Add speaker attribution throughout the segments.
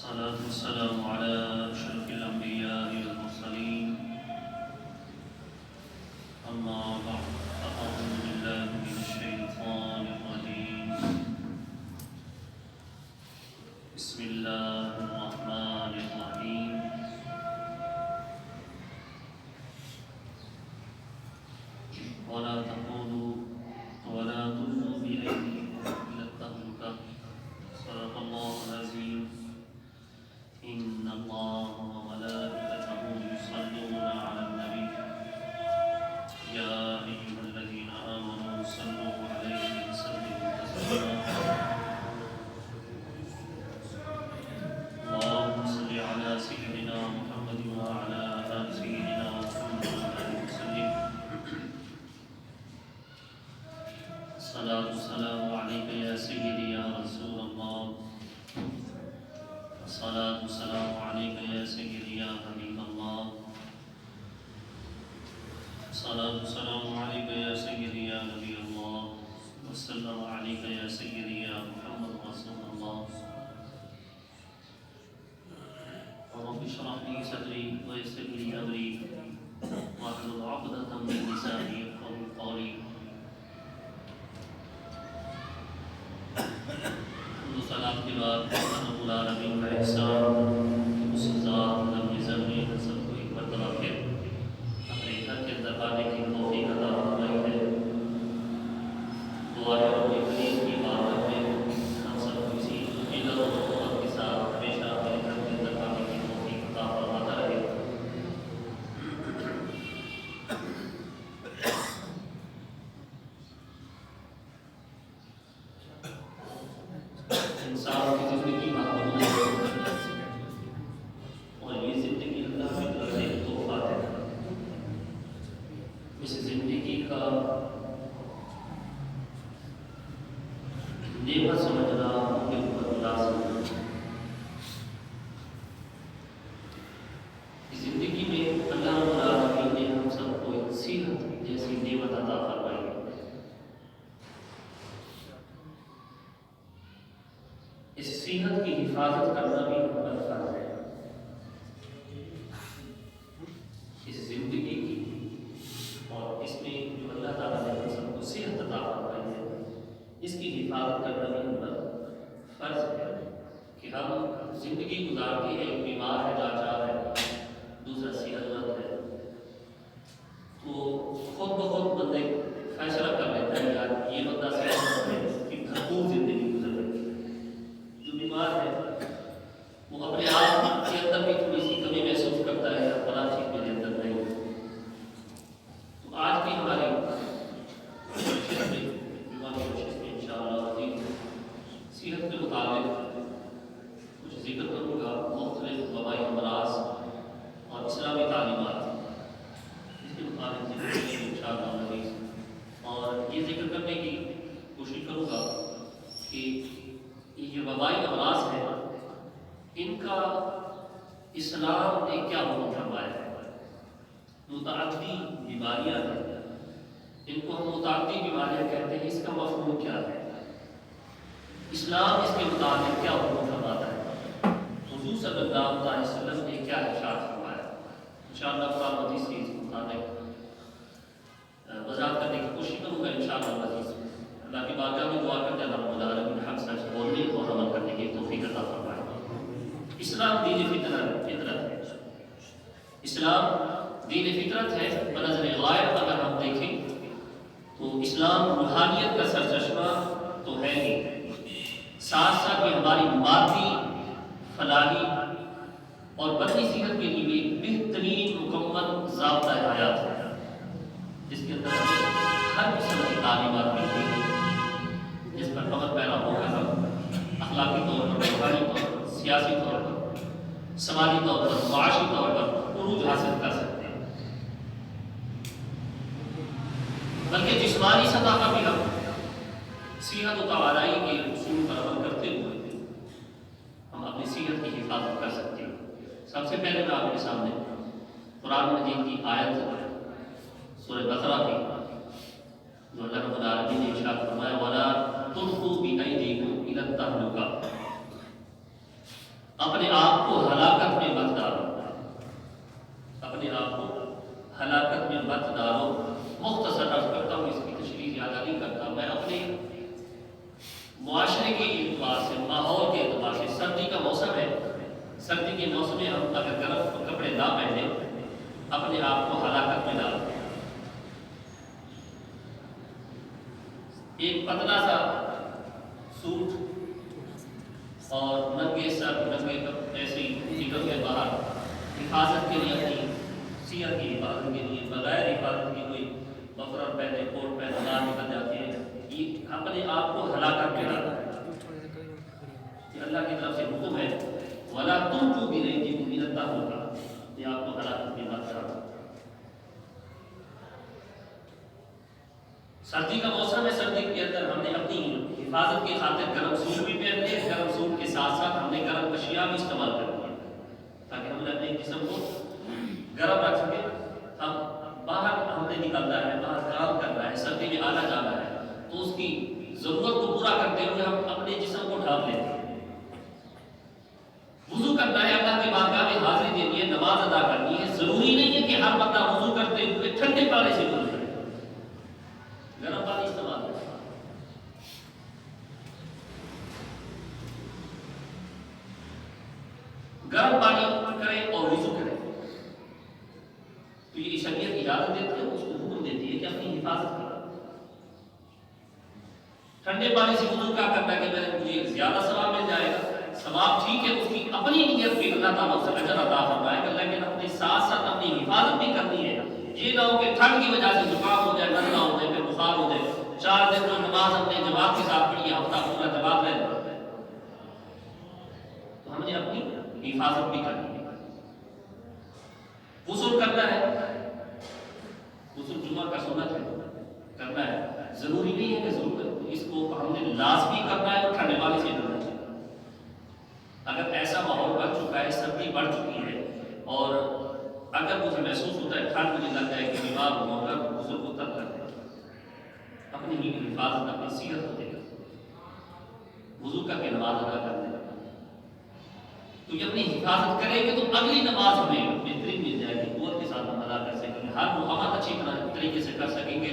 Speaker 1: الصلاة والسلام على أشرف الأنبياء والمرسلين أما بعد فأعوذ بالله من الشيطان الرجيم بسم الله الرحمن الرحيم ولا تقولوا ولا تلقوا بأيديكم إلى التهلكة صدق الله العظيم إن الله وملائكته يصلون على النبي يا أيها الذين آمنوا صلوا عليه وسلموا تسليما اللهم صل على سيدنا محمد وعلى آل سيدنا محمد وسلم الصلاة والسلام عليك يا سيدي يا رسول الله الصلاة والسلام عليك يا سيدي يا حبيب الله الصلاة والسلام عليك يا سيدي يا نبي الله والسلام عليك يا سيدي يا محمد رسول الله رب اشرح لي صدري ويسر لي أمري واحلل عقدة من لساني يفقهوا قولي صلاة کے بعد رب العالمین کا احسان اس ذات رب العزت نے سب کو ایک مرتبہ پھر اپنے گھر کے اندر آنے کی توفیق عطا فرمائی ہے۔ دعا ہے رب کریم کی بارگاہ میں ہم سب کو اسی عزت و محبت کے ساتھ ہمیشہ اپنے گھر کے اندر آنے کی توفیق عطا فرماتا رہے۔ انسان کی زندگی محدود ہے اور یہ زندگی اللہ کی طرف سے ایک تحفہ ہے۔ اس زندگی کا نعمت سمجھنا کے اوپر لازم ہے۔ اس زندگی میں اللہ رب العالمین نے ہم سب کو ایک صحت جیسی نعمت عطا فرمائی ہے۔ اس صحت کی حفاظت کرنا بھی ہم پر فرض ہے۔ اس زندگی کی اور اس میں جو اللہ تعالیٰ نے ہم سب کو صحت عطا فرمائی ہے اس کی حفاظت کرنا بھی ہم پر فرض ہے کہ ہم زندگی گزارتے ہیں، ایک بیمار ہے، لاچار ہے، دوسرا صحت مند ہے، تو خود بخود بندے فیصلہ کر لیتا ہے یار یہ بندہ صحت مند ہے کہ بھرپور زندگی گزر رہی ہے، جو بیمار ہے وہ اپنے آپ کے اندر بھی تھوڑی سی کمی محسوس کرتا ہے یا فلاں چیز میرے اندر نہیں ہے۔ تو آج کی ہماری کوشش میں انشاءاللہ عزیز صحت کے متعلق کچھ ذکر کروں گا، مختلف وبائی امراض اور اسلامی تعلیمات اس کے متعلق ذکر کریں گے انشاءاللہ عزیز، اور یہ ذکر کرنے کی کوشش کروں گا کہ یہ وبائی امراض ہیں ان کا اسلام نے کیا حکم فرمایا ہے۔ متعدی بیماریاں ہیں، ان کو ہم متعدی بیماریاں کہتے ہیں، اس کا مفہوم کیا ہے، اسلام اس کے مطابق کیا حکم فرماتا ہے، حضور صلی اللہ علیہ وسلم نے کیا ارشاد فرمایا۔ انشاءاللہ قرآن حدیث سے اس کے مطابق وضاحت کرنے کی کوشش کروں گا انشاءاللہ عزیز۔ اللہ کی بارگاہ میں دعا کرتے ہیں اللہ رب العالمین حق سچ بولنے اور عمل کرنے کی توفیق عطا فرمائے۔ اسلام دین فطرت ہے، اسلام دین فطرت ہے۔ بنظر غائب اگر ہم دیکھیں تو اسلام روحانیت کا سرچشمہ تو ہے ہی، ساتھ ساتھ یہ ہماری مادی فلاحی اور بدنی صحت کے لیے ایک بہترین مکمل ضابطۂ حیات ہے، جس کے اندر ہمیں ہر قسم کی تعلیمات ملتی ہیں، جس پر عمل پیرا ہو کر ہم اخلاقی طور پر، روحانی طور پر، سیاسی طور پر، سماجی طور پر، معاشی طور پر عروج حاصل کر سکتے ہیں، بلکہ جسمانی سطح پر بھی ہم صحت و توانائی کے اصول پر عمل کرتے ہوئے ہم اپنی صحت کی حفاظت کر سکتے ہیں۔ سب سے پہلے میں آپ کے سامنے قرآن مجید کی آیت سورہ بقرہ کی جو اللہ رب العالمین نے ارشاد فرمایا وَلَا تُلْقُوا بِأَيْدِيكُمْ إِلَى التَّهْلُكَةِ، اپنے آپ کو ہلاکت میں مت ڈالو، اپنے آپ کو ہلاکت میں مت ڈالو۔ مختصر عرض کرتا ہوں، اس کی تشریح زیادہ نہیں کرتا میں۔ اپنے معاشرے کے اعتبار سے، ماحول کے اعتبار سے، سردی کا موسم ہے، سردی کے موسم میں ہم اگر گرم کپڑے نہ پہنے اپنے آپ کو ہلاکت میں ڈالتے ہیں۔ ایک پتلا سا سوٹ اور ننگے سر ننگے ایسے ہی نکل کے باہر حفاظت کے لیے، اپنی صحت کی حفاظت کے لیے بغیر حفاظت کی کوئی مفرر پہنے کوٹ پہنے باہر نکل جاتے ہیں، یہ اپنے آپ کو ہلاکت میں ڈالتا ہے۔ یہ اللہ کی طرف سے حکم ہے، وَلَا تُلْقُوا بِأَيْدِيكُمْ إِلَى التَّهْلُكَةِ، یہ آپ کو ہلاکت میں مت ڈالتا۔ سردی کا موسم ہے، سردی کے اندر ہم نے اپنی حفاظت کی خاطر گرم سوٹ بھی پہن لے، گرم سوٹ کے ساتھ ساتھ ہم نے گرم اشیاء بھی استعمال کر لی تاکہ ہم نے اپنے جسم کو گرم رکھ سکے۔ ہم باہر ہم نے نکلنا ہے، باہر کام کرنا ہے، سردی میں آنا جانا ہے، تو اس کی ضرورت کو پورا کرتے ہوئے ہم اپنے جسم کو ڈھانپ لیتے ہیں۔ وضو کرنا ہے، اللہ کی بارگاہ میں حاضری دینی ہے، نماز ادا کرنی ہے، ضروری نہیں ہے کہ ہر بندہ وضو کرتے ہوئے ٹھنڈے پانی سے وضو کرے، گرم پانی استعمال کرے۔ گرم پانی کرے اور وضو کرے، تو یہ شریعت اجازت دیتی ہے، اس کو حکم دیتی ہے کہ اپنی حفاظت کرو۔ ٹھنڈے پانی سے وضو کیا کرنا ہے کہ مجھے زیادہ ثواب مل جائے گا، ثواب ٹھیک ہے، اس کی اپنی نیت پہ اللہ تعالیٰ سے اجر عطا فرمائے گا، لیکن اپنے ساتھ ساتھ اپنی حفاظت بھی کرنی ہے۔ یہ نہ ہو کہ ٹھنڈ کی وجہ سے زکام ہو جائے، نزلہ ہو جائے، پھر بخار ہو جائے، 4 دن جو نماز ہم نے جماعت کے ساتھ پڑھی ہے، ہفتہ پورا جماعت رہے، تو ہم نے اپنی حفاظت بھی کرنی ہے۔ غسل کرنا ہے، غسل جمعہ کا سنت ہے، کرنا ہے، ضروری نہیں ہے کہ ضرور اس کو ہم نے لازمی کرنا ہے اور ٹھنڈے پانی سے کرنا ہے۔ اگر ایسا ماحول بن چکا ہے، سردی بڑھ چکی ہے اور اگر مجھے محسوس ہوتا ہے ٹھنڈ مجھے لگ جائے کہ بیمار ہو کر غسل کو ترک کر دیں، اپنی ہی حفاظت، اپنی صحت کو دے گا، وضو کر کے نماز ادا کر دیں۔ تو یہ اپنی حفاظت کریں گے تو اگلی نماز ہمیں بہترین مل جائے گی، قوت کے ساتھ ہم ادا کر سکیں گے، ہر وہ عمل اچھی طریقے سے کر سکیں گے،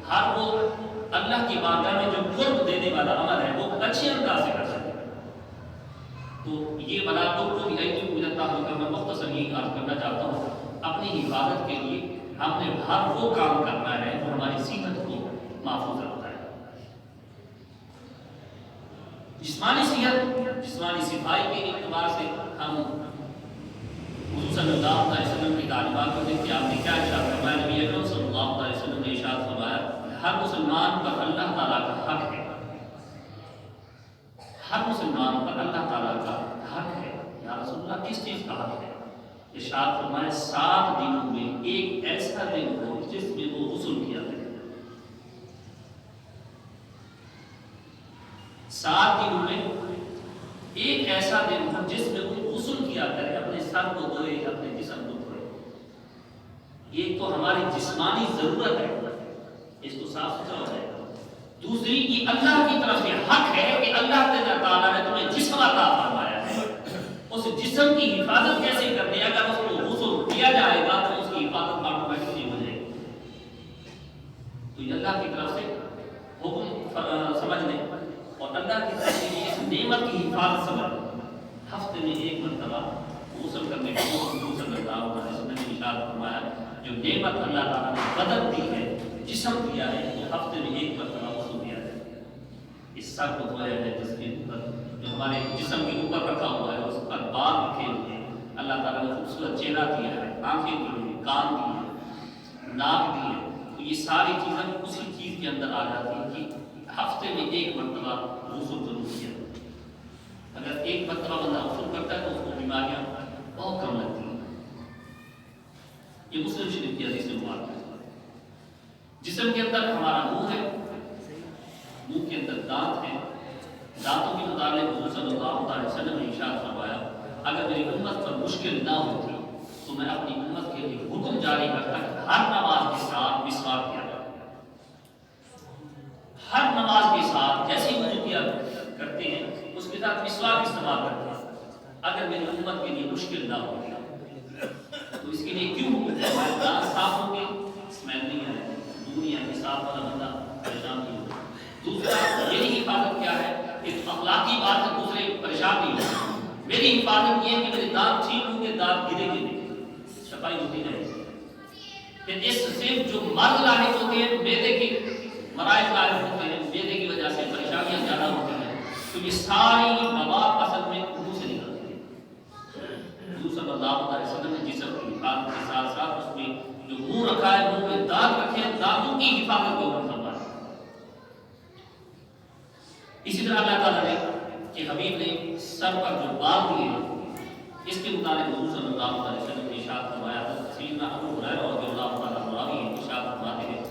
Speaker 1: ہر وہ اللہ کی بارگاہ میں جو قرب دینے والا عمل ہے وہ اچھے انداز سے کر سکیں گے۔ تو یہ بنا تو بھی میں مختصر یہ عرض کرنا چاہتا ہوں، اپنی حفاظت کے لیے ہم نے ہر وہ کام کرنا ہے جو ہماری صحت کو محفوظ رکھتا ہے۔ جسمانی صحت، جسمانی صفائی کے اعتبار سے ہم حضور صلی اللہ علیہ وسلم کی تعلیمات کو دیکھتے ہیں۔ آپ نے کیا ارشاد فرمایا؟ نبی اکرم صلی اللہ علیہ وسلم نے ارشاد فرمایا، ہر مسلمان پر اللہ تعالیٰ کا حق ہے، ہر مسلمان پر اللہ تعالیٰ کا حق ہے۔ یا رسول اللہ کس چیز کا حق ہے؟ ارشاد فرمایا 7 دنوں میں ایک ایسا دن ہو جس میں وہ غسل کیا کرے۔ 7 دنوں میں ایک ایسا دن ہو جس میں وہ غسل کیا کرے، اپنے سر کو دھوئے، اپنے جسم کو دھوئے۔ یہ تو ہماری جسمانی ضرورت ہے، اس کو صاف ستھرا ہو جائے گا۔ دوسری، یہ اللہ کی طرف سے حق ہے کہ اللہ تعالیٰ نے تمہیں جسم عطا فرمایا ہے، اس جسم کی حفاظت کیسے کرنی ہے؟ اگر اس کو غسل کیا جائے گا تو اس کی حفاظت آٹومیٹکلی ہو جائے گی۔ تو یہ اللہ کی طرف سے حکم سمجھ لیں اور اللہ کی طرف سے اس نعمت کی حفاظت سمجھ لیں۔ ہفتے میں 1 مرتبہ غسل کرنے کو حضور صلی اللہ علیہ وسلم نے ارشاد فرمایا، جو نعمت اللہ تعالیٰ نے بدن دی ہے، جسم دیا ہے، تو ہفتے میں 1 مرتبہ غسل دیا جائے۔ اس سر کو دھویا جائے، جس کے اوپر جو ہمارے جسم کے اوپر رکھا ہوا ہے، اس پر بال رکھے ہوئے ہیں، اللہ تعالیٰ نے خوبصورت چہرہ دیا ہے، آنکھیں دی ہیں، کان دی ہیں، ناک دی ہے، تو یہ ساری چیزیں اسی چیز کے اندر آ جاتی ہیں کہ ہفتے میں 1 مرتبہ غسل ضرور کیا۔ اگر 1 مرتبہ بندہ غسل کرتا ہے تو اس کو بیماریاں بہت کم لگتی ہیں۔ یہ مسلم شریف کی حدیث مبارک ہے۔ جسم کے اندر ہمارا منہ ہے، منہ کے اندر دانت ہیں، دانتوں کے متعلق حضور صلی اللہ علیہ وسلم نے ارشاد فرمایا، اگر میری امت پر مشکل نہ ہوتی تو میں اپنی امت کے لیے حکم جاری کرتا کہ ہر نماز کے ساتھ مسواک کیا جائے۔ ہر نماز کے ساتھ جیسے وضو کیا کرتے ہیں اس کے ساتھ مسواک استعمال کرتے ہیں۔ اگر میری امت کے لیے مشکل نہ ہو تو اس کے لیے کیوں دانت صاف ہوں گے، اسمیل نہیں ہے، دنیا کے صاف والا بندہ پریشان نہیں ہوگا۔ دوسرا میری حفاظت کیا ہے کہ اخلاقی بات ہے، دوسرے پریشان نہیں ہوگا۔ میری حفاظت یہ ہے کہ میرے دانت ٹھیک ہوں گے، دانت گرے گے نہیں، صفائی ہوتی رہے گی۔ پھر اس سے جو مرض لاحق ہوتے ہیں، معدے کے مرائض لاحق ہوتے ہیں، معدے کی وجہ سے پریشانیاں زیادہ ہوتی ہیں، تو یہ ساری مواد اصل میں منہ سے نکلتی ہے۔ حضور صلی اللہ علیہ وسلم نے جسم کی حفاظت کے ساتھ ساتھ اس میں جو منہ رکھا ہے، منہ میں دانت رکھے ہیں، دانتوں کی حفاظت کو فرمایا۔ اسی طرح اللہ تعالیٰ نے کہ حبیب نے سر پر جو بال دیے اس کے متعلق حضور صلی اللہ علیہ وسلم نے ارشاد فرمایا تھا۔ سیدنا ابو ہریرہ رضی اللہ تعالیٰ عنہ ارشاد فرماتے ہیں،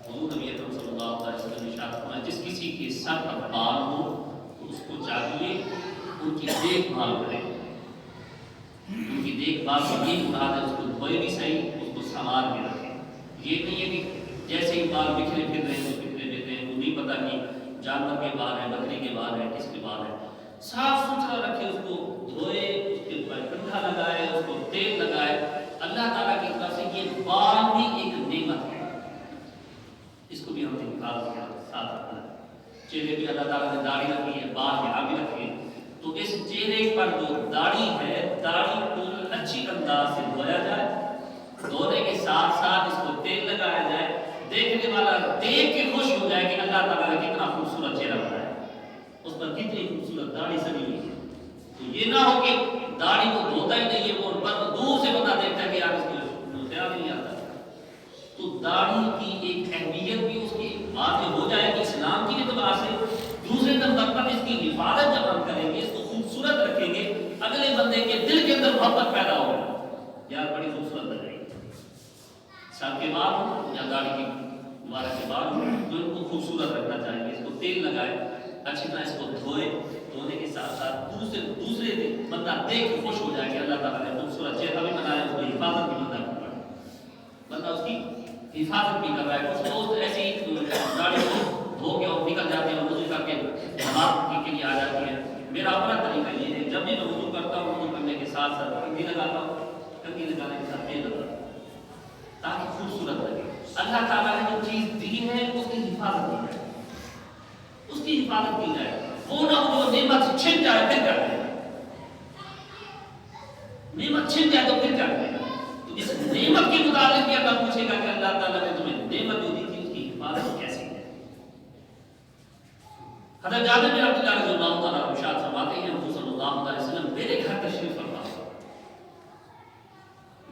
Speaker 1: حضور نبی اکرم صلی اللہ علیہ وسلم نے ارشاد فرمایا، جس کسی کے سر پر بال ہو تو اس کو چاہیے ان کی دیکھ بھال کرے، ان کی دیکھ بھال سے یہ مراد ہے اس کو دھوئے بھی صحیح، اس کو سنوار کے رکھے۔ یہ نہیں ہے کہ جیسے ہی بال بکھرے پھر رہے ہیں بکھرے دیتے ہیں، وہ نہیں پتہ کہ جانور کے بال ہیں، بکری کے بال ہیں، کس کے بال ہیں۔ صاف ستھرا رکھے، اس کو دھوئے، اس کے اوپر کنڈا لگائے، اس کو تیل لگائے۔ اللہ تعالیٰ کی طرف سے یہ بال بھی ایک نعمت ہے، اس کو بھی ہم نے حفاظت کے ساتھ رکھنا ہے۔ چہرے پہ اللہ تعالیٰ نے داڑھی رکھی ہے، بال یہاں بھی رکھے ہیں، تو اس چہرے پر جو داڑھی ہے، داڑھی کو اچھی انداز سے دھویا جائے، دھونے کے ساتھ ساتھ اس کو تیل لگایا جائے، دیکھنے والا دیکھ کے خوش ہو جائے کہ اللہ تعالیٰ نے کتنا خوبصورت چہرہ بنایا ہے، اس پر کتنی خوبصورت داڑھی سجی ہوئی ہے۔ تو یہ نہ ہو کہ داڑھی کو دھوتا ہی نہیں ہے، وہ دور سے بندہ دیکھتا ہے کہ یار اس کو خیال نہیں آتا۔ تو داڑھی کی ایک اہمیت بھی اس کی بات میں ہو جائے کہ اسلام کی اعتبار سے، دوسرے نمبر پر اس کی حفاظت جب ہم کریں گے، اس کو خوبصورت رکھیں گے، اگلے بندے کے دل کے اندر محبت پیدا ہوگی، یار بڑی خوبصورت لگ رہی ہے۔ سر کے بال ہوں یا داڑھی کی مبارک کے بال ہوں، تو ان کو خوبصورت رکھنا چاہیں گے، اس کو تیل لگائے، اچھی طرح اس کو دھوئے، دھونے کے ساتھ ساتھ دوسرے بندہ دیکھ کے خوش ہو جائے کہ اللہ تعالیٰ نے خوبصورت چہرہ بھی بنایا، اس کی حفاظت بھی بندہ کر رہا ہے، بندہ اس کی حفاظت بھی کر رہا ہے۔ کچھ دوست ایسے ہی داڑھی کو دھو کے اور نکل جاتے ہیں، وضو کر کے نماز کے لیے آ جاتی ہے۔ میرا اپنا طریقہ یہ ہے، جب بھی میں وضو کرتا ہوں، وضو کرنے کے ساتھ ساتھ کنگھی لگاتا ہوں، کنگھی لگانے کے ساتھ تیل لگاتا ہوں تاکہ خوبصورت لگے۔ اللہ تعالیٰ نے جو چیز دی ہے اس کی حفاظت کی جائے، اس کی حفاظت کی جائے، وہ نہ جو نعمت چھن جائے پھر کر دے، نعمت چھن جائے تو پھر کر دے۔ تو اس نعمت کے متعلق بھی اللہ پوچھے گا کہ اللہ تعالیٰ نے تمہیں نعمت جو دی تھی اس کی حفاظت کیسی ہے۔ حضرت جابر بن عبداللہ رضی اللہ تعالیٰ عنہ ارشاد فرماتے ہیں، حضور صلی اللہ علیہ وسلم میرے گھر تشریف فرما۔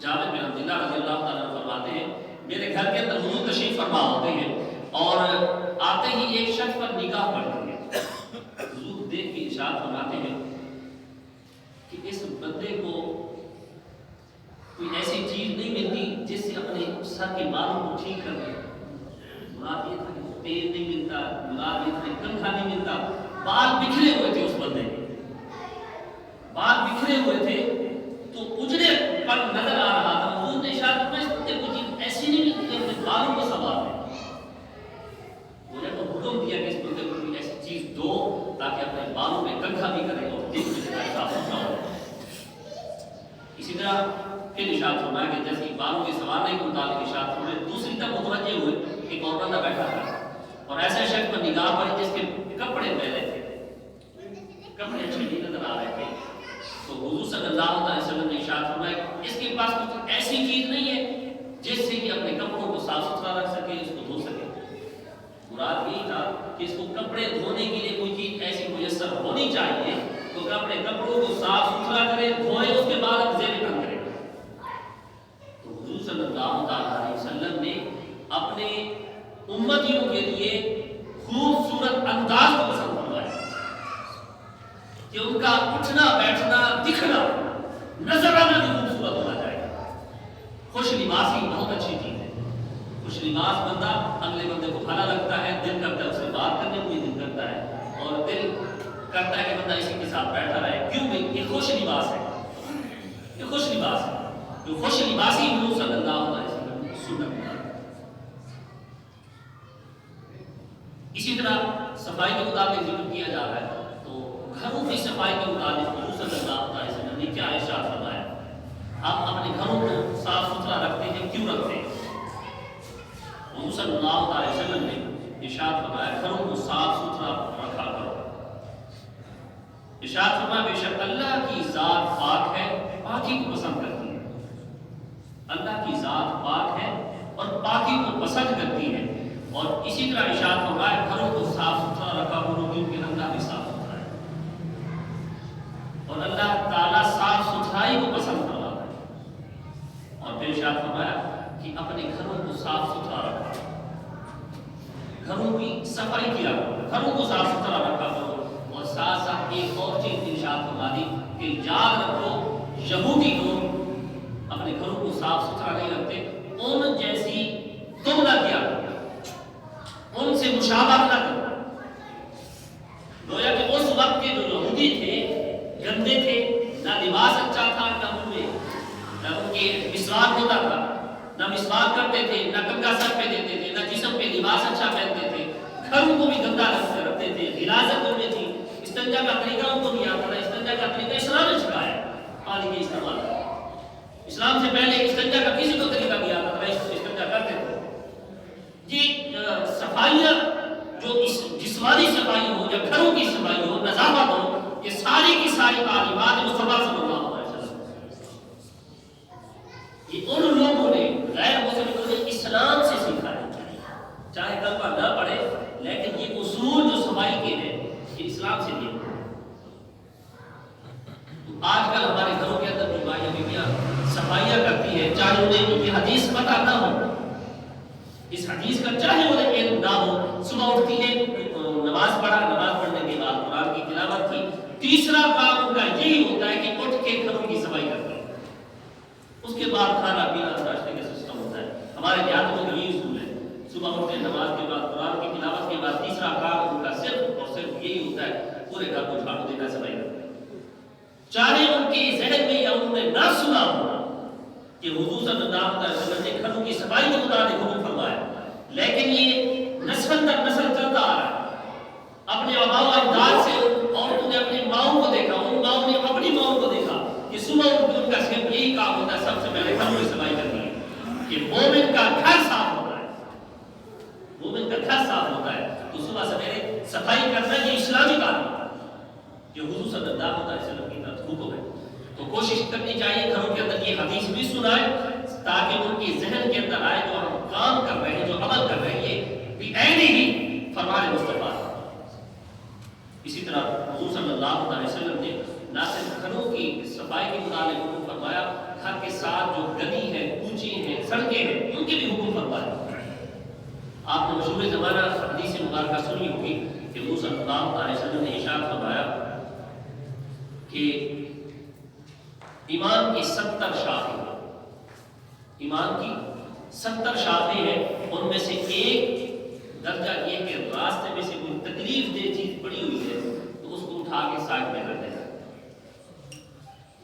Speaker 1: جابر بن عبداللہ رضی اللہ تعالیٰ عنہ فرماتے ہیں، میرے گھر کے اندر حضور تشریف فرما ہوتے ہیں، اور آتے ہی ایک شخص پر نگاہ پڑتی ہے۔ حضور دیکھ کے ارشاد فرماتے ہیں کہ اس بندے کو کوئی ایسی چیز نہیں ملتی جس سے اپنے سر کے بالوں کو ٹھیک کر دے۔ مراد یہ تھا کہ تیل نہیں ملتا، مراد یہ تھا کہ کنگھا نہیں ملتا، بال بکھرے ہوئے تھے اس بندے کے، بال بکھرے ہوئے تھے تو اجڑے پر نظر آ رہا تھا۔ حضور نے ارشاد فرمایا اس بندے کو چیز ایسی نہیں ملتی کہ اپنے بالوں کو سنوار دے۔ وہ نے تو حکم دیا کہ اس بندے کو کوئی ایسی چیز دو تاکہ اپنے بالوں میں کنگھا بھی کرے اور دل میں جائے صاف ستھرا ہو۔ اسی طرح پھر ارشاد فرمایا کہ جیسے بالوں کے سنوارنے کے متعلق ارشاد فرمایا، دوسری طرف متوجہ ہوئے ایک اور بندہ بیٹھا تھا اور ایسے شخص پر نگاہ پڑی جس کے کپڑے پہلے تھے، کپڑے اچھے نہیں نظر آ رہے تھے، تو حضور صلی اللہ علیہ وسلم نے ارشاد فرمایا اس کے پاس کچھ ایسی چیز نہیں ہے جس سے کہ اپنے کپڑوں کو صاف ستھرا رکھ سکے، اس کو دھو سکے۔ مراد یہی تھا کہ اس کو کپڑے دھونے کے لیے کوئی چیز ایسی میسر ہونی چاہیے تو اپنے کپڑوں کو صاف ستھرا کرے، دھوئے، اس کے بعد زیر تن کرے۔ تو حضور صلی اللہ علیہ وسلم نے اپنے امتیوں کے لیے خوبصورت انداز کو پسند فرمایا کہ ان کا اٹھنا بیٹھنا دکھنا نظر آنا بھی خوبصورت ہونا چاہیے۔ خوش لباسی بہت اچھی چیز ہے، خوش لباس بندہ اگلے بندے کو بھلا لگتا ہے، دل کرتا ہے اس سے بات کرنے کو بھی دل کرتا ہے، اور دل کرتا ہے کہ بندہ اسی کے ساتھ بیٹھا رہے۔ کیوں بھی یہ خوش لباس ہے، یہ خوش لباس ہے، جو خوش لباسی حضور صلی اللہ علیہ وسلم کی سنت ہے۔ اسی طرح صفائی کے متعلق ذکر کیا جا رہا ہے، تو گھروں کی صفائی کے متعلق حضور صلی اللہ علیہ وسلم آپ اپنے گھروں کو صاف ستھرا رکھتے ہیں، کیوں رکھتے ہیں؟ حضور صلی اللہ علیہ وسلم نے ارشاد فرمایا گھروں کو صاف ستھرا رکھا کرو۔ ارشاد فرمایا بے شک اللہ کی ذات پاک ہے، پاکی کو پسند کرتی ہے۔ اللہ کی ذات پاک ہے اور پاکی کو پسند کرتی ہے۔ اور اسی طرح ارشاد فرمایا گھروں کو صاف ستھرا رکھا کرو کیونکہ اللہ بھی صاف ستھرا ہے اور اللہ تعالیٰ صاف ستھرائی کو پسند فرماتا ہے۔ اور پھر ارشاد فرمایا کہ اپنے گھروں کو صاف ستھرا رکھو، گھروں کی صفائی کیا کرو، گھروں کو صاف ستھرا رکھا کرو۔ اور ساتھ ساتھ ایک اور چیز ارشاد فرما دی کہ یاد رکھو یہودی لوگ اپنے گھروں کو صاف ستھرا نہیں رکھتے، ان جیسی تم نہ کیا کرو، ان سے مشابہت نہ کرو۔ گویا کہ اس وقت کے جو یہودی تھے گندے تھے، نہ لباس اچھا تھا، نہ ان کے مسواک ہوتا تھا، نہ مسواک کرتے تھے، نہ کنگھا سر پہ دیتے تھے، نہ جسم پہ لباس اچھا پہنتے تھے، گھروں کو بھی گندا رکھتے تھے، غلاظت ان میں تھی، استنجا کا طریقہ ان کو نہیں آتا تھا۔ استنجا کا طریقہ اسلام نے سکھایا پانی کے استعمال کا۔ اسلام سے پہلے استنجا کا کسی کو طریقہ نہیں آتا تھا، استنجا کرتے تھے۔ یہ صفائیاں جو جسمانی صفائی ہو یا گھروں کی صفائی ہو، نظافت ہو، یہ ساری کی ساری تعلیمات مصطفیٰ صلی اللہ علیہ وسلم، یہ ان لوگوں نے غیر مسلموں نے اسلام سے سیکھا ہے۔ چاہے کلمہ نہ پڑھے لیکن یہ اصول جو صفائی کے ہیں یہ اسلام سے لیے۔ آج کل ہمارے گھروں کے اندر جو مائیں بیویاں صفائیاں کرتی ہیں، چاہے انہیں یہ حدیث پتہ نہ ہو، اس حدیث کا چاہے انہیں علم نہ ہو، صبح اٹھتی ہے، نماز پڑھا، نماز پڑھنے کے بعد قرآن کی تلاوت کی، تیسرا کام ان کا یہی ہوتا ہے کہ اٹھ کے گھروں کی صفائی کرتے ہیں۔ اس کے بعد کھانا پینا ناشتے کا سسٹم ہوتا ہے۔ ہمارے دیہاتوں میں یہی اصول ہے، صبح اٹھتے نماز کے بعد قرآن کی تلاوت کے بعد تیسرا کام ان کا صرف اور صرف یہی ہوتا ہے، پورے گھر کو جھاڑو دینا، صفائی کرنا۔ چاہے ان کے ذہن میں یا انہوں نے نہ سنا ہو کہ حضور صلی اللہ علیہ وسلم نے گھروں کی صفائی کے متعلق حکم فرمایا، لیکن یہ نسل در نسل چلتا آ رہا ہے۔ اپنے آباء و اجداد سے عورتوں نے اپنی ماؤں کو دیکھا، ان ماؤں نے اپنی ماؤں کو دیکھا کہ صبح اٹھ کے ان کا صرف یہی کام ہوتا ہے، سب سے پہلے گھروں کی صفائی کرنی ہے کہ مومن کا گھر صاف ہوتا ہے، مومن کا گھر صاف ہوتا ہے تو صبح سویرے صفائی کرنا یہ اسلامی قانون ہے، یہ حضور صلی اللہ علیہ وسلم کی طرف حکم ہے۔ تو کوشش کرنی چاہیے گھروں کے اندر یہ حدیث بھی سنائے تاکہ ان کی ذہن کے اندر آئے جو ہم کام کر رہے ہیں، جو عمل کر رہے ہیں، یہ بھی عین ہی فرمان مصطفیٰ۔ اسی طرح حضور صلی اللہ علیہ وسلم نے نہ صرف گھروں کی صفائی کے متعلق حکم فرمایا، گھر کے ساتھ جو گلی ہے، کوچے ہیں، سڑکیں ہیں، ان کے بھی حکم فرمایا۔ آپ نے مشہور زمانہ حدیث مبارکہ سنی ہوگی کہ حضور صلی اللہ علیہ وسلم نے ارشاد فرمایا کہ ایمان کی 70 شاخیں، ایمان کی 70 شاخیں ہیں، ان میں سے ایک درجہ یہ کہ راستے میں سے کوئی تکلیف دہ چیز پڑی ہوئی ہے تو اس کو اٹھا کے سائڈ میں کر دینا۔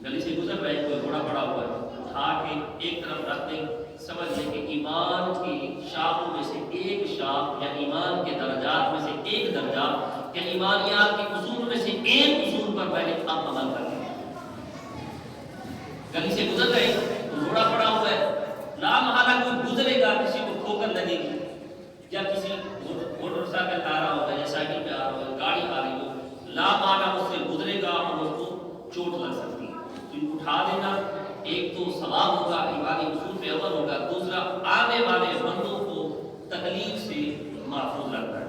Speaker 1: گلی سے گزر رہے کوئی گھوڑا پڑا ہوا ہے، اٹھا کے ایک طرف رکھ دیں، سمجھ لیں کہ ایمان کی شاخوں میں سے ایک شاخ یا ایمان کے درجات میں سے ایک درجہ یا ایمانیات کے اصول میں سے ایک اصول پر میں نے اب عمل کر دیا۔ گلی سے گزر رہے تو گھوڑا پڑا ہوا ہے، لا محالہ کوئی گزرے گا، کسی کو ٹھوکر لگے گی یا کسی موٹر سائیکل آ رہا ہوگا یا سائیکل پہ آ رہا ہوگا، گاڑی آ رہی ہو، لا محالہ اس سے گزرے گا اور اس کو چوٹ لگ سکتی ہے۔ تو اٹھا دینا ایک تو ثواب ہوگا، ایمانی اصول پہ عمل ہوگا، دوسرا آنے والے بندوں کو تکلیف سے محفوظ رکھتا ہے۔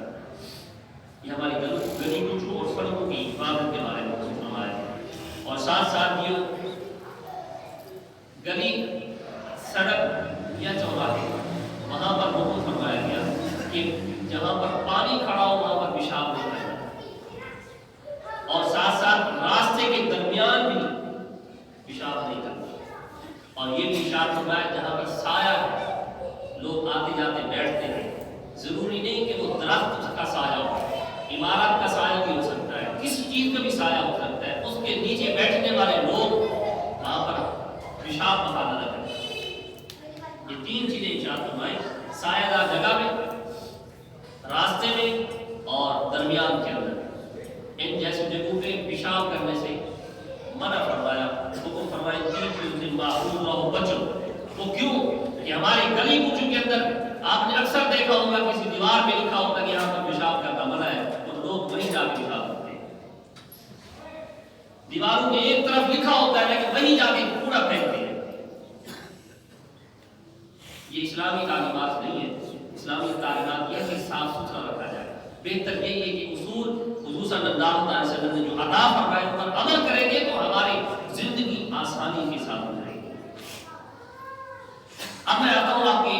Speaker 1: یہ ہماری گلی کوچوں اور سڑکوں کی حفاظت کے بارے میں فرمایا ہے۔ اور ساتھ ساتھ یہ گلی، سڑک یا چوراہے وہاں پر حکم فرمایا گیا کہ جہاں پر پانی کھڑا ہو وہاں پر پیشاب نہیں کرنا، اور ساتھ ساتھ راستے کے درمیان بھی پیشاب نہیں کرنا۔ اور یہ بھی ارشاد فرمایا جہاں پر سایہ ہے، لوگ آتے جاتے بیٹھتے ہیں، ضروری نہیں کہ وہ درخت کا سایہ ہو، عمارت کا سایہ بھی ہو سکتا ہے، کسی چیز کا بھی سایہ ہو سکتا ہے، اس کے نیچے بیٹھنے والے لوگ وہاں پر پیشاب بہانا نہ کریں۔ یہ تین چیزیں ارشاد فرمائیں، سایہ دار جگہ میں، راستے میں اور درمیان کے اندر، ان جیسی جگہوں پہ پیشاب کرنے سے منع فرمایا، حکم فرمایا تین چیزیں محفوظ وہ کیوں کہ ہماری گلی کوچوں کے اندر آپ نے اکثر دیکھا ہوگا کسی دیوار پہ لکھا ہوگا کہ یہاں پر پیشاب کرنا منع ہے، اور لوگ وہیں جا کے پیشاب کرتے ہیں. دیواروں کے ایک طرف لکھا ہوتا ہے لیکن وہیں جا کے کوڑا پھینکتے ہیں. یہ اسلامی تعلیمات نہیں ہے. اسلامی تعلیمات یہ ہے کہ صاف ستھرا رکھا جائے. بہتر یہی ہے کہ اصول حضور صلی اللہ علیہ وسلم نے جو عطا فرمائے ان پر عمل کریں گے تو ہماری زندگی آسانی کے ساتھ ہو جائے گی. اب میں آتا ہوں آپ کے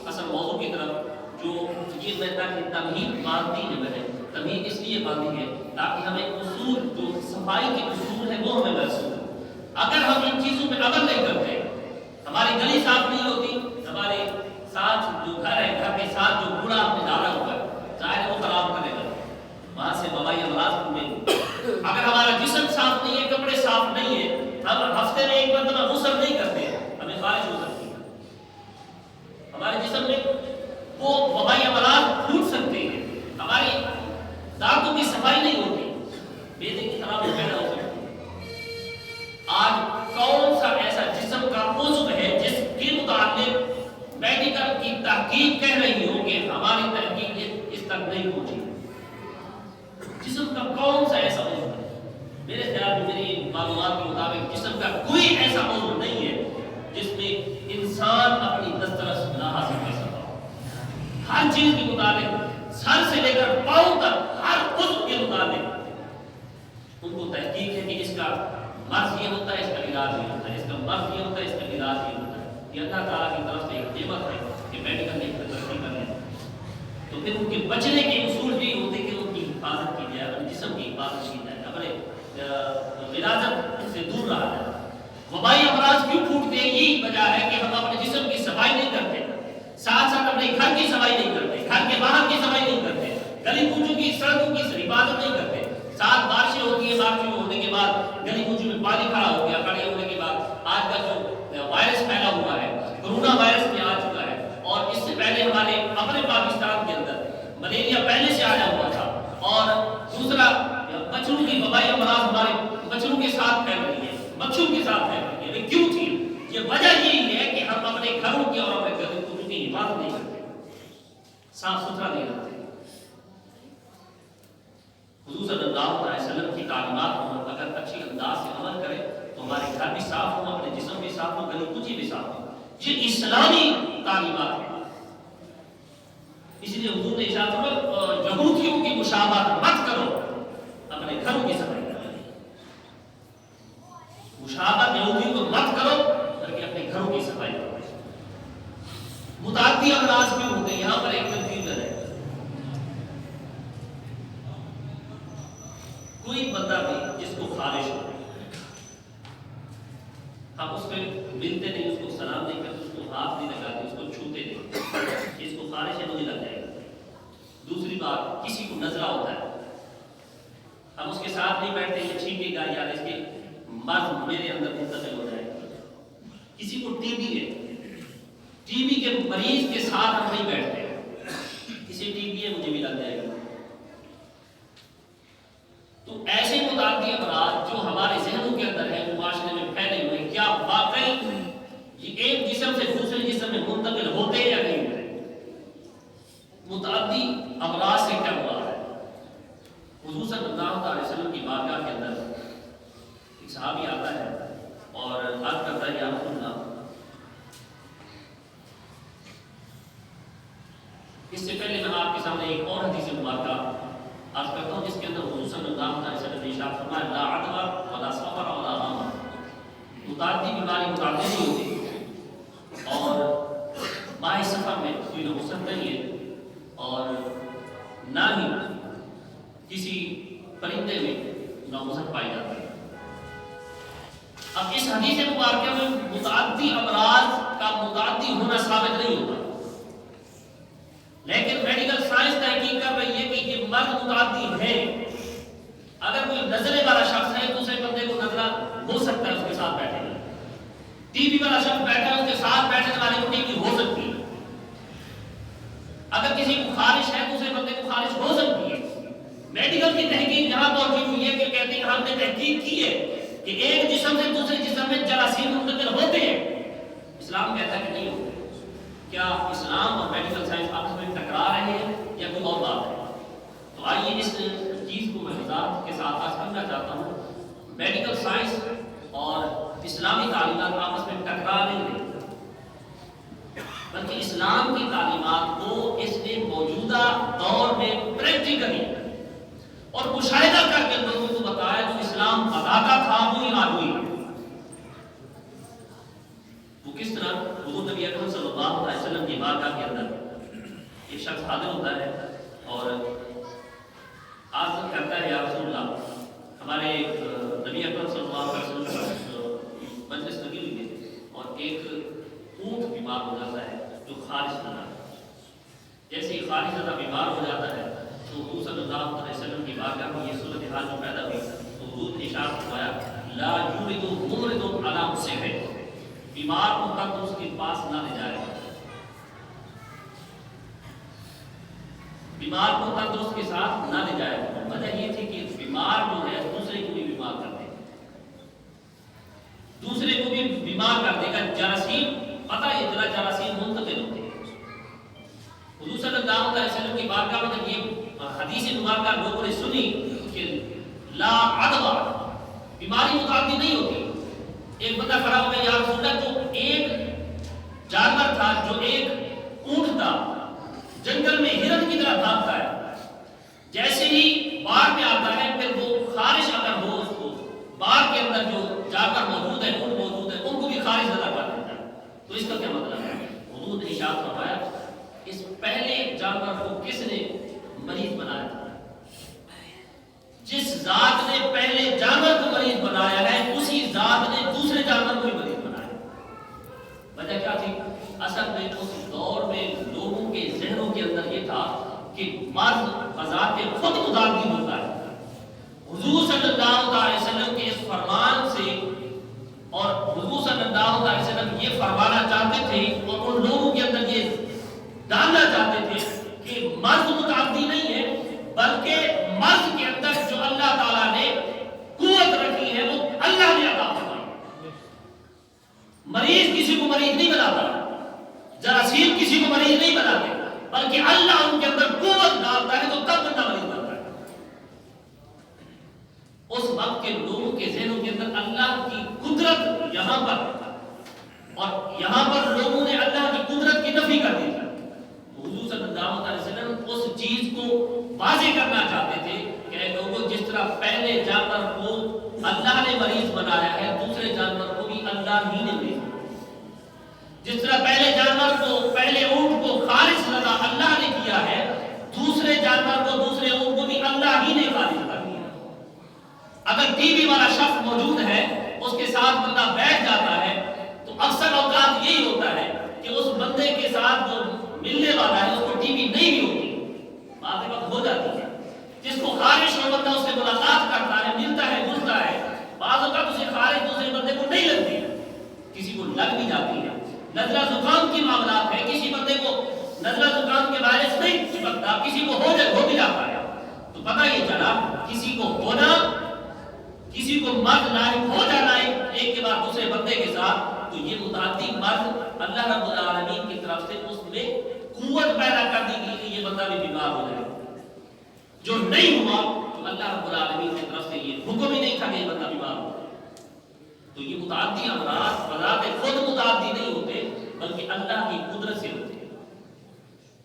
Speaker 1: اصل موضوع کی طرف، جو یہ کہتا ہے کہ تمہید باندھی ہے. میں نے تمہید اس لیے باندھی ہے تاکہ ہمیں اصول جو صفائی کے اصول ہیں وہ ہمیں محسوس ہو. اگر ہم ان چیزوں پہ عمل نہیں کرتے، ہماری گلی صاف نہیں ہوتی، ہمارے ساتھ جو گھر ہے گھر کے ساتھ جو کوڑا آپ نے ڈالا ہوا ہے ظاہر ہے وہ خراب کرے گا، وہاں سے وبائی امراض پھولیں گے. اگر ہمارا جسم صاف نہیں ہے، کپڑے صاف نہیں ہے، ہم ہفتے میں ایک مرتبہ غسل نہیں کرتے، ہمیں خارج ہو سکتی ہے. ہمارے جسم میں وہ وبائی امراض پھوٹ سکتے ہیں. ہماری دانتوں کی صفائی نہیں ہوتی، بیدے کی خرابی پیدا ہو سکتی ہے. آج کون سا ایسا جسم کا عضو ہے جس کے متعلق میڈیکل کی تحقیق کہہ رہی ہو کہ ہماری تحقیق اس تک نہیں پہنچی؟ جسم کا کون سا ایسا عضو ہے؟ میرے خیال میں، میری معلومات کے مطابق جسم کا کوئی ایسا عضو نہیں ہے جس میں انسان اپنی دسترس نہ حاصل کر سکتا ہو. ہر چیز کے مطابق، سر سے لے کر پاؤں تک ہر عضو کے مطابق ان کو تحقیق ہے کہ اس کا مرض یہ ہوتا ہے، اس کا علاج یہ ہوتا ہے، اس کا مرض یہ ہوتا ہے، اس کا علاج یہ ہوتا ہے. یہ اللہ تعالیٰ کی طرف سے ایک نعمت ہے کہ میڈیکل نے ترقی کر لیا. تو پھر ان کے بچنے کے اصول یہی ہوتے کہ ان کی حفاظت کی جائے، اپنے جسم کی حفاظت کی جائے، اپنے ولادت سے دور رہا جائے. وبائی امراض کیوں پھوٹتے ہیں؟ یہی وجہ ہے کہ ہم اپنے جسم کی صفائی نہیں کرتے، ساتھ ساتھ اپنے گھر کی صفائی نہیں کرتے، گھر کے باہر کی صفائی نہیں کرتے، گلی کوچوں کی سڑکوں کی حفاظت نہیں کرتے. ساتھ بارشیں ہوتی ہیں، بارشیں ہونے کے بعد گلی کوچوں میں پانی کھڑا ہو گیا، کھڑے ہونے کے بعد آج کا جو وائرس پھیلا ہوا ہے، کورونا وائرس میں آ چکا ہے، اور اس سے پہلے ہمارے اپنے پاکستان کے اندر ملیریا پہلے سے آیا ہوا تھا. اور دوسرا مچھروں کی وبائی امراض ہمارے بچوں کے ساتھ پھیل رہی ہے، بچوں کے ساتھ پھیل رہی ہے. یہ کیوں تھی؟ یہ وجہ یہی ہے کہ ہم اپنے گھروں کی اور اپنے گلی کوچوں کی حفاظت نہیں کرتے، صاف ستھرا نہیں رکھتے. حضور صلی اللہ علیہ وسلم کی تعلیمات پر اگر اچھی انداز سے عمل کرے تو ہمارے گھر بھی صاف ہوں، اپنے جسم بھی صاف ہوں، گلی کوچی بھی صاف ہوں. یہ اسلامی تعلیمات ہے. اس لیے حضور نے ارشاد فرمایا یہودیوں کی مشابہت مت کرو، اپنے گھروں کی صفائی کرو. مشابہت یہودیوں کو مت کرو بلکہ اپنے گھروں کی صفائی کرو. متعدی امراض کیوں ہوتے ہیں؟ یہاں پر ایک کنفیوژن ہے. کوئی بندہ بھی جس کو خارش ہو، ہم اس پہ ملتے نہیں، اس کو سلام نہیں کرتے، اس کو ہاتھ نہیں لگاتے، اس کو چھوتے نہیں. جس کو خارش ہے مجھے لگ جائے گا. دوسری بات، کسی کو نزلہ ہوتا ہے، ہم اس کے ساتھ نہیں بیٹھتے، یہ چھینکے گا یا اس کے مرض میرے اندر منتقل ہو جائے گا. کسی کو ٹی بی ہے، ٹی بی کے مریض کے ساتھ ہم نہیں بیٹھتے، کسی ٹی بی ہے مجھے بھی لگ جائے گا. تو ایسے متعدی امراض جو ہمارے ذہنوں کے اندر ہیں، وہ معاشرے میں پھیلے ہوئے ہیں، کیا واقعی یہ ایک جسم سے دوسرے جسم میں منتقل ہوتے یا نہیں ہوتے؟ متعدی امراض سے کیا ہوا ہے؟ حضور صلی اللہ علیہ وسلم کی بارگاہ کے اندر ایک صحابی آتا ہے اور عرض کرتا ہے یا رسول اللہ. اس سے پہلے میں آپ کے سامنے ایک اور حدیث مبارکہ عرض کرتا ہوں جس کے اندر حضور صلی اللہ علیہ وسلم نے ارشاد فرمایا لا عدوى ولا صفر ولا غم. متعدی بیماری متعدی نہیں ہوتی، اور ماہ سفر میں کوئی نحوست نہیں ہے، اور نہ ہی کسی پرندے میں نحوست پائی جاتی ہے. اب اس حدیث مبارکہ میں متعدی امراض کا متعدی ہونا ثابت نہیں ہوتا، لیکن میڈیکل سائنس تحقیق کر رہی ہے کہ یہ مرض متعدی ہے. اگر کوئی نزلے والا شخص ہے دوسرے بندے کو نزلہ ہو سکتا ہے، اس کے ساتھ بیٹھے گا. ٹی بی والا شخص بیٹھا ہے، اس کے ساتھ بیٹھنے والے کو ٹی بی ہو سکتی ہے. اگر کسی کو خارش ہے دوسرے بندے کو خارش ہو سکتی ہے. میڈیکل کی تحقیق یہاں پہنچی ہوئی ہے کہ کہتے ہیں ہم نے تحقیق کی ہے کہ ایک جسم سے دوسرے جسم میں جراثیم منتقل ہوتے ہیں. اسلام کہتا ہے کہ نہیں ہوتے. کیا اسلام اور میڈیکل سائنس آپس میں ٹکرا رہے ہیں یا کوئی اور بات ہے؟ تو آئیے اس چیز کو میں وضاحت کے ساتھ آج کرنا چاہتا ہوں. میڈیکل سائنس اور اسلامی تعلیمات آپس میں ٹکرا نہیں رہی، بلکہ اسلام کی تعلیمات کو اس نے موجودہ دور میں پریکٹیکلی اور مشاہدہ کر کے لوگوں کو بتایا جو اسلام بتاتا تھا وہی آج ہوئی. وہ کس طرح؟ حضور نبی اکرم صلی اللہ علیہ وسلم کی بارگاہ کے اندر ایک شخص حاضر ہوتا ہے اور عرض کرتا ہے یا رسول اللہ، ہمارے نبی اکرم صلی اللہ علیہ وسلم مجلس لگی ہوئی ہے اور ایک اونٹ بیمار ہو جاتا ہے جو خارج بنا ہے. جیسے ہی خارج زدہ بیمار ہو جاتا ہے تو حضور صلی اللہ علیہ وسلم کی بارگاہ میں یہ صورتحال جو پیدا ہوئی تو حضور نے ارشاد فرمایا لا یورد ممرض علی مسحر، بیمار کو تندرست کے پاس نہ لے جائے، بیمار کو تندرست کے ساتھ نہ لے جائے. وجہ یہ تھی کہ بیمار جو ہے دوسرے کو بھی بیمار کر دے گا، دوسرے کو بھی بیمار کر دے گا. جراثیم، پتہ ہے اتنا جراثیم منتقل ہوتے ہیں. حضور صلی اللہ علیہ وسلم کی بارگاہ میں جب یہ حدیث مبارکہ لوگوں نے سنی کہ لا عدوى، بیماری متعدی نہیں ہوتی. ایک بندہ کھڑا ہو گیا یا رسول اللہ، جو ایک جانور تھا، جو ایک اونٹ تھا، جنگل میں ہرن کی طرح بھاگتا ہے، جیسے ہی باڑ میں آتا ہے پھر وہ خارش اگر ہو اس کو باڑ کے اندر جو جانور موجود ہے، اونٹ موجود ہے، ان کو بھی خارج زدہ کر دیتا ہے. تو اس کا کیا مطلب ہے؟ حضور نے ارشاد فرمایا اس پہلے جانور کو کس نے مریض بنایا تھا؟ جس ذات نے پہلے جانور کو مریض بنایا ہے اسی ذات نے دوسرے جانور کو بھی مریض بنایا. وجہ کیا تھی؟ اصل میں اس دور میں لوگوں کے ذہنوں کے اندر یہ تھا کہ مرض بذات خود متعدی ہوتا ہے. حضور صلی اللہ علیہ وسلم کے اس فرمان سے، اور حضور صلی اللہ علیہ وسلم یہ فرمانا چاہتے تھے اور ان لوگوں کے اندر یہ ڈالنا چاہتے تھے کہ مرض متعدی نہیں ہے، بلکہ مرض کے اندر جو اللہ تعالیٰ نے قوت رکھی ہے وہ اللہ نے عطا فرمائی. مریض کسی کو مریض نہیں بناتا، جراثیم کسی کو مریض نہیں بناتے، بلکہ اللہ ان کے اندر قوت ڈالتا ہے تو تب بندہ مریض بنتا ہے. اس وقت کے لوگوں کے ذہنوں کے اندر اللہ کی قدرت یہاں پر، اور یہاں پر لوگوں نے اللہ کی قدرت کی نفی کر دی. حضور صلی اللہ علیہ وسلم اس چیز کو واضح کرنا چاہتے تھے کہ اے لوگوں، جس طرح پہلے جانور کو اللہ نے مریض بنایا ہے دوسرے جانور کو بھی اللہ ہی نے مریض بنایا. جس طرح پہلے جانور کو، پہلے اونٹ کو خارج زدہ اللہ نے کیا ہے، دوسرے جانور کو، دوسرے اونٹ کو بھی اللہ ہی نے خارج زدہ کیا. اگر ٹی بی والا شخص موجود ہے، اس کے ساتھ بندہ بیٹھ جاتا ہے تو اکثر اوقات یہی ہوتا ہے کہ اس بندے کے ساتھ جو ملنے والا ہے اس کو ٹی بی نہیں بھی ہوتی، بعض وقت ہو جاتی ہے. جس کو خارش ہو بندہ اس سے ملاقات کرتا ہے، ملتا ہے، گھلتا ہے، بعض اوقات اسے خارش دوسرے بندے کو نہیں لگتی، کسی کو لگ بھی جاتی ہے. نزلہ زکام کی معاملات ہے، کسی بندے کو نزلہ زکام کے وائرس نہیں چپکتا، کسی کو ہو بھی جاتا ہے. تو پتہ یہ چلا کسی کو ہونا، کسی کو مرض لاحق ہو جانا ایک کے بعد دوسرے بندے کے ساتھ، تو یہ متعدی مرض اللہ رب العالمین کی طرف سے اس میں قوت پیدا کر دی گئی کہ یہ بندہ بھی بیمار ہو جائے. جو نہیں ہوا تو اللہ رب العالمین کی طرف سے یہ حکم ہی نہیں تھا کہ یہ بندہ بیمار ہو جائے. تو یہ متعدی امراض بذات خود متعدی نہیں ہوتے بلکہ اللہ کی قدرت سے ہوتے ہیں.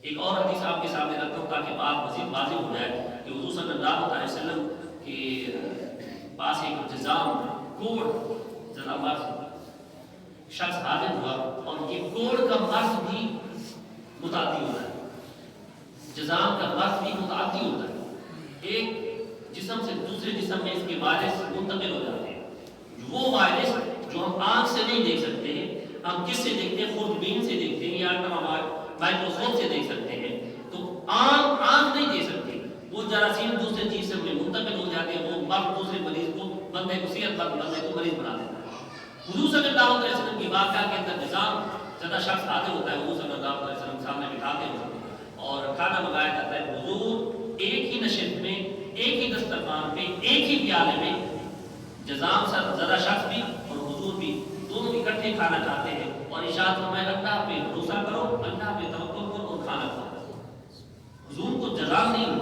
Speaker 1: ایک اور حدیث آپ کے سامنے رکھتا ہوں تاکہ بات مزید واضح ہو جائے کہ حضور صلی اللہ علیہ وسلم کے پاس ایک جزام کوڑ زدہ مرض شخص حاضر ہوا اور یہ کوڑ کا مرض بھی متعدی ہوتا ہے، جزام کا مرض بھی متعدی ہوتا ہے. ایک جسم سے دوسرے جسم میں اس کے وائرس منتقل ہو جاتے ہیں. وہ وائرس جو ہم آنکھ سے نہیں دیکھ سکتے ہیں، ہم کس سے دیکھتے ہیں؟ خوردبین سے دیکھتے ہیں یا مائکروسکوپ سے دیکھ سکتے ہیں. تو آنکھ نہیں دیکھ سکتے، وہ جراثیم دوسرے جسم میں منتقل ہو جاتے ہیں، وہ مرض دوسرے مریض کو، بندے کو، صحت مند بندے کو مریض بنا دیتا ہے. حضور صلی اللہ علیہ وسلم کی بارگاہ کے اندر نظام زدہ شخص حاضر ہوتا ہے، حضور صلی اللہ علیہ وسلم سامنے بٹھاتے ہیں اور کھانا منگایا جاتا ہے. حضور ایک ہی نشست میں، ایک ہی دسترخوان پہ، ایک ہی پیالے میں جزام زدہ شخص بھی اور حضور بھی دونوں اکٹھے کھانا چاہتے ہیں اور اور ارشاد فرمایا اللہ پہ بھروسہ کرو، اللہ پہ توکل کرو اور کھانا کھاؤ۔ حضور کو جزام نہیں ہو،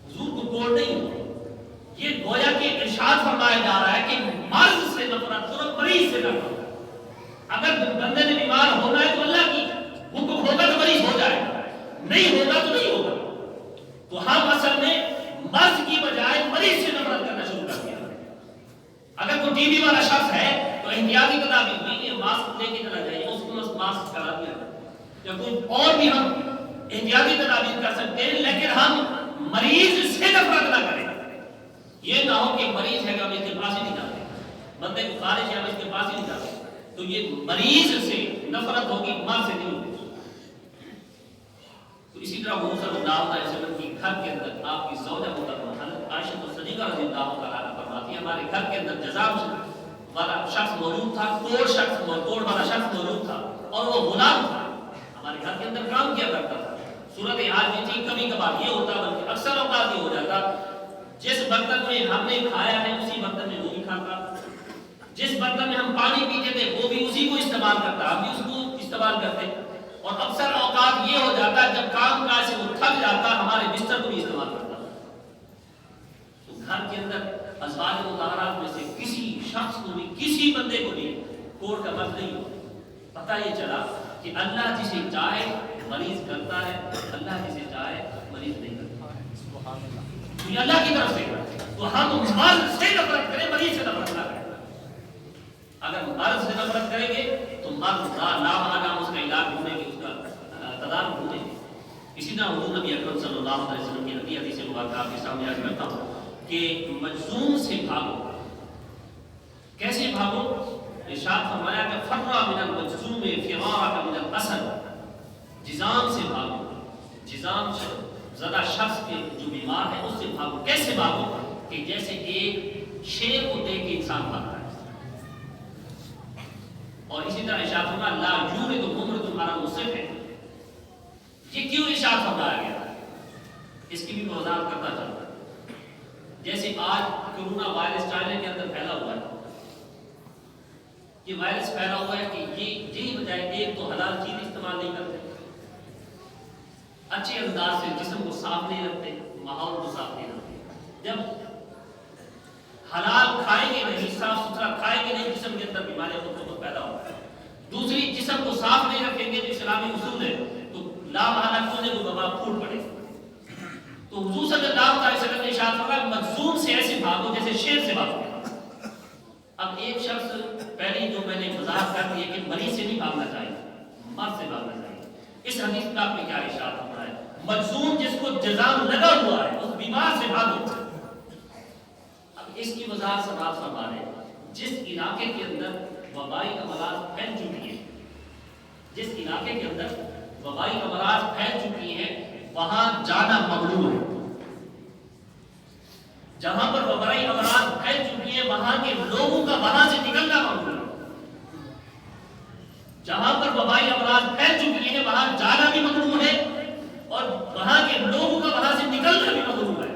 Speaker 1: حضور کو کوڑ نہیں ہو۔ یہ گویا کہ ارشاد فرمایا جا رہا ہے کہ مرض سے نفرت کرو، مریض سے نہ کرو۔ اگر بندے نے بیمار ہونا ہے تو اللہ کی حکم ہوگا تو مریض ہو جائے گا، نہیں ہوگا تو نہیں ہوگا۔ تو ہم اصل میں مرض کی بجائے مریض سے نفرت کرنا شروع کر دیا۔ اگر کوئی ٹی بی والا شخص ہے تو احتیاطی تدابیر ہوئی کہ ماسک لے کے چلا جائے، اس کو ماسک کرا دیا، یا کوئی اور بھی ہم احتیاطی تدابیر کر سکتے ہیں، لیکن ہم مریض سے نفرت نہ کریں۔ یہ نہ ہو کہ مریض ہے کہ ہم اس کے پاس ہی نہیں جاتے، بندے کو خارج ہے ہم اس کے پاس ہی نہیں جاتے، تو یہ مریض سے نفرت ہوگی، مرض سے نہیں ہوگی۔ تو اسی طرح حضور صلی اللہ علیہ وسلم کی گھر کے اندر آپ کی زوجہ محترمہ حضرت عائشہ صدیقہ رضی اللہ تعالیٰ عنہا فرماتی ہے ہمارے گھر کے اندر جزام والا شخص موجود تھا، توڑ والا شخص موجود تھا، اور وہ غلام تھا، ہمارے گھر کے اندر کام کیا کرتا تھا۔ صورت حال بھی تھی، کبھی کبھار یہ ہوتا بلکہ اکثر اوقات یہ ہو جاتا جس برتن میں ہم نے کھایا ہے اسی برتن میں وہ بھی کھاتا، جس برتن میں ہم پانی پیتے تھے وہ بھی اسی کو استعمال کرتا، ہم بھی اس کو استعمال کرتے، اور اکثر اوقات یہ ہو جاتا ہے جب کام کاج سے وہ تھک جاتا ہمارے بستر کو بھی استعمال کرتا۔ تو گھر کے اندر ازواج مطہرات میں سے کسی شخص کو بھی، کسی بندے کو بھی کوڑ کا مرض نہیں ہو۔ پتہ یہ چلا کہ اللہ جسے چاہے مریض کرتا ہے، اللہ جسے چاہے مریض نہیں کرتا، یہ اللہ کی طرف سے۔ تو ہم مرض سے نفرت کریں، مریض سے نفرت نہ کریں۔ اگر مرض سے نفرت کریں گے تو مرض لامحالہ اس کا علاج ہونے کی، اس کا تدارک ہونے کی۔ اسی طرح حضور نبی اکرم صلی اللہ علیہ وسلم کی حدیث مبارکہ آپ کے سامنے عرض کرتا ہوں کہ مجذوم سے بھاگو۔ کیسے بھاگو؟ ارشاد فرمایا کہ فرّ من المجذوم فرارک من الاسد، جذام سے بھاگو، جذام زدہ شخص کے جو بیمار ہے اس سے بھاگو۔ کیسے بھاگو؟ کہ جیسے ایک شیر کو دیکھ کے انسان بھاگتا ہے۔ اور اسی طرح ارشاد فرمایا لا یورد ممرض علی المصح، یہ کیوں ارشاد فرمایا گیا؟ اس کی بھی وضاحت کرتا چلتا ہے۔ جیسے آج کورونا وائرس چائنا کے اندر پھیلا ہوا ہے، یہ وائرس پھیلا ہوا ہے کہ یہی وجہ ہے، ایک تو حلال چیز استعمال نہیں کرتے، اچھے انداز سے جسم کو صاف نہیں رکھتے، ماحول کو صاف نہیں رکھتے۔ جب حلال کھائیں گے نہیں، صاف ستھرا کھائیں گے نہیں، جسم کے اندر بیماریاں خود بخود پیدا ہوتی ہیں۔ دوسری، جسم کو صاف نہیں رکھیں گے جو اسلامی اصول ہے تو لامحالہ کوئی نہ کوئی وبا پھوٹ پڑے۔ تو حضور صلی اللہ علیہ وسلم نے ارشاد فرمایا مجذوم سے ایسے بھاگو جیسے شیر سے بھاگو۔ اب ایک شخص پہلے جو میں نے وضاحت کر دی ہے کہ مریض سے نہیں بھاگنا چاہیے، مرض سے بھاگنا چاہیے۔ اس حدیث میں آپ نے کیا ارشاد فرمایا ہے؟ مجذوم جس کو جزام لگا ہوا ہے اس بیمار سے بھاگو۔ اب اس کی وضاحت سماعت فرما رہے ہیں، جس علاقے کے اندر وبائی امراض پھیل چکی ہیں، جس علاقے کے اندر وبائی امراض پھیل چکی ہیں وہاں جانا ممنوع ہے۔ جہاں پر وبائی امراض پھیل چکی ہیں وہاں کے لوگوں کا وہاں سے نکلنا ممنوع ہے۔ جہاں پر وبائی امراض پھیل چکی ہیں وہاں جانا بھی ممنوع ہے، اور وہاں کے لوگوں کا وہاں سے نکلنا بھی ممنوع ہے۔